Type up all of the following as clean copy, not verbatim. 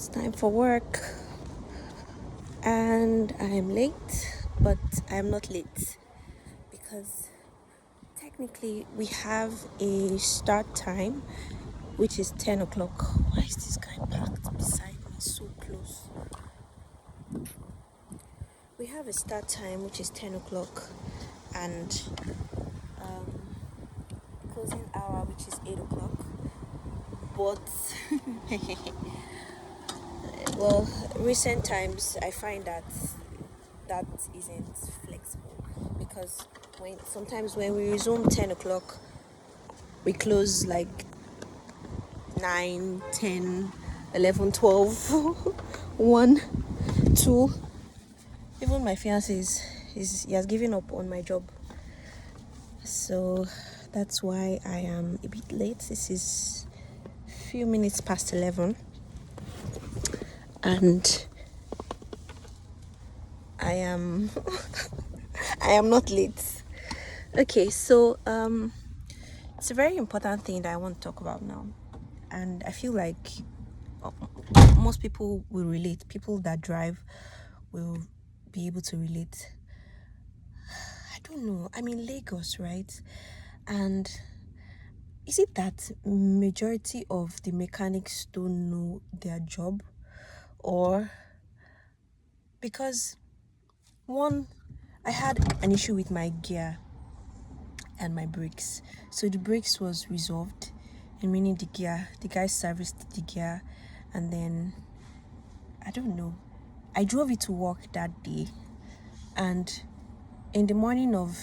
It's time for work and I am late, but I am not late because technically we have a start time which is 10 o'clock. Why is this guy parked beside me so close? We have a start time which is 10 o'clock and closing hour which is 8 o'clock. But well, recent times I find that isn't flexible because sometimes when we resume 10 o'clock we close like 9, 10, 11, 12, 1, 2. Even my fiance he has given up on my job, so that's why I am a bit late. This is a few minutes past 11 and I am I am not late. Okay, so it's a very important thing that I want to talk about now, and I feel like most people will relate. People that drive will be able to relate. I don't know. I'm in Lagos, right? And is it that majority of the mechanics don't know their job, or because one, I had an issue with my gear and my brakes. So the brakes was resolved, and meaning the guy serviced the gear, and then I don't know. I drove it to work that day, and in the morning of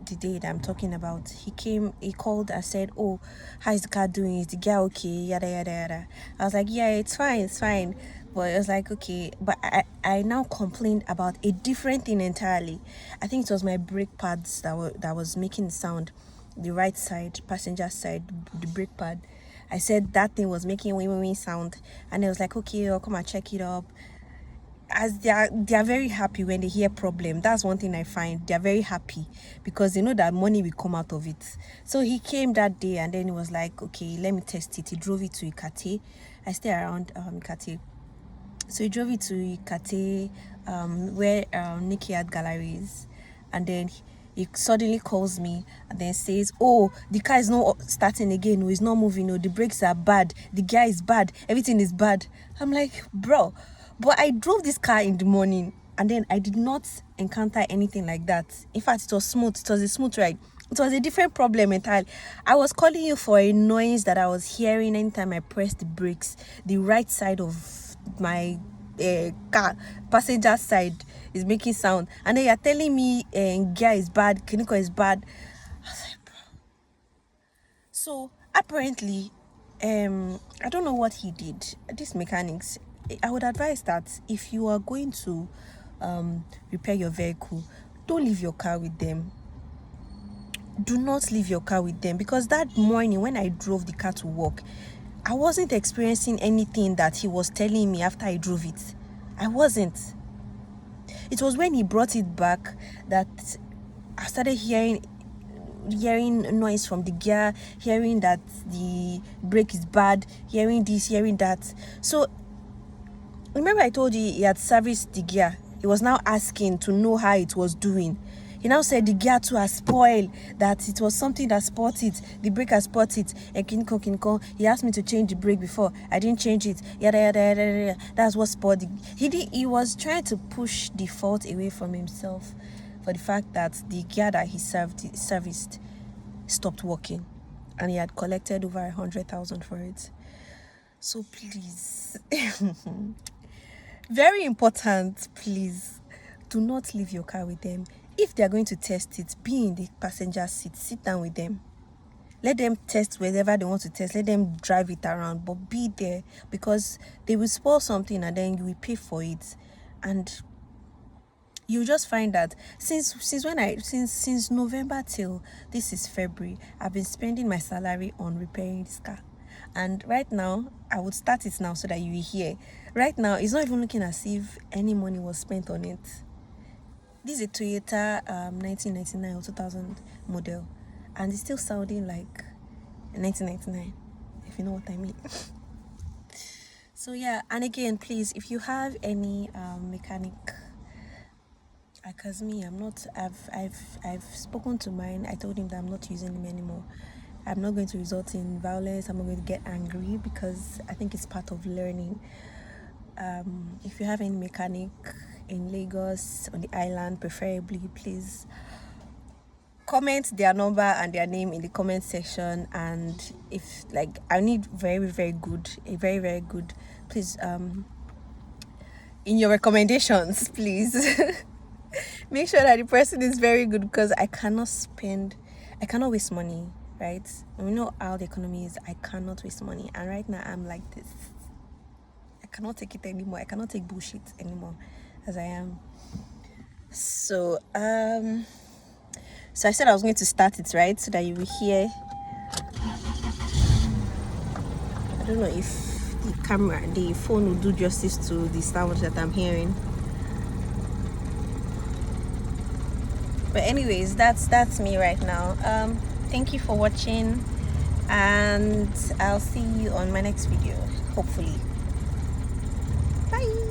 the day that I'm talking about, he called and said, "Oh, how is the car doing? Is the gear okay? Yada yada yada." I was like, "Yeah, it's fine." But it was like, okay, but I now complained about a different thing entirely. I think it was my brake pads that was making the sound. The right side, passenger side, the brake pad. I said that thing was making wee sound, and it was like, okay, I'll come and check it up. As they are very happy when they hear problem. That's one thing I find. They're very happy because they know that money will come out of it. So he came that day and then he was like, okay, let me test it. He drove it to Ikate. I stay around Ikate. So he drove it to Ikate, where Nikki Art Gallery is, and then he suddenly calls me and then says, "Oh, the car is not starting again. No, it's not moving. No, the brakes are bad. The gear is bad. Everything is bad." I'm like, bro, but I drove this car in the morning and then I did not encounter anything like that. In fact, it was smooth. It was a smooth ride. It was a different problem entirely. I was calling you for a noise that I was hearing anytime I pressed the brakes. The right side of my car passenger side is making sound, and then you're telling me gear is bad, clinical is bad. I was like, bro. So apparently I don't know what he did. These mechanics, I would advise that if you are going to repair your vehicle, don't leave your car with them. Do not leave your car with them, because that morning when I drove the car to work, I wasn't experiencing anything that he was telling me after I drove it. I wasn't. It was when he brought it back that I started hearing noise from the gear, hearing that the brake is bad, hearing this, hearing that. So remember I told you he had serviced the gear. He was now asking to know how it was doing. He now said the gear too has spoiled, that it was something that spoiled it, the brake has spoiled it, and kinko. He asked me to change the brake before. I didn't change it. Yada. That's what spoiled it. He was trying to push the fault away from himself for the fact that the gear that he serviced stopped working, and he had collected over 100,000 for it. So please, very important, please do not leave your car with them. If they are going to test it, be in the passenger seat, sit down with them, let them test wherever they want to test, let them drive it around, but be there, because they will spoil something and then you will pay for it. And you just find that since November till this is February, I've been spending my salary on repairing this car. And right now, I would start it now so that you will hear. Right now, it's not even looking as if any money was spent on it. This is a Toyota 1999 or 2000 model, and it's still sounding like 1999, if you know what I mean. So yeah, and again, please, if you have any mechanic, because me, I'm not. I've spoken to mine. I told him that I'm not using him anymore. I'm not going to result in violence. I'm not going to get angry because I think it's part of learning. If you have any mechanic in Lagos, on the island, preferably, please comment their number and their name in the comment section. And if like I need very good, please in your recommendations, please make sure that the person is very good, because I cannot waste money, right? And we know how the economy is. I cannot waste money, and right now I'm like this. I cannot take it anymore. I cannot take bullshit anymore as I am. So I said I was going to start it, right, so that you will hear. I don't know if the phone will do justice to the sound that I'm hearing. But anyways, that's me right now. Thank you for watching, and I'll see you on my next video, hopefully. Bye.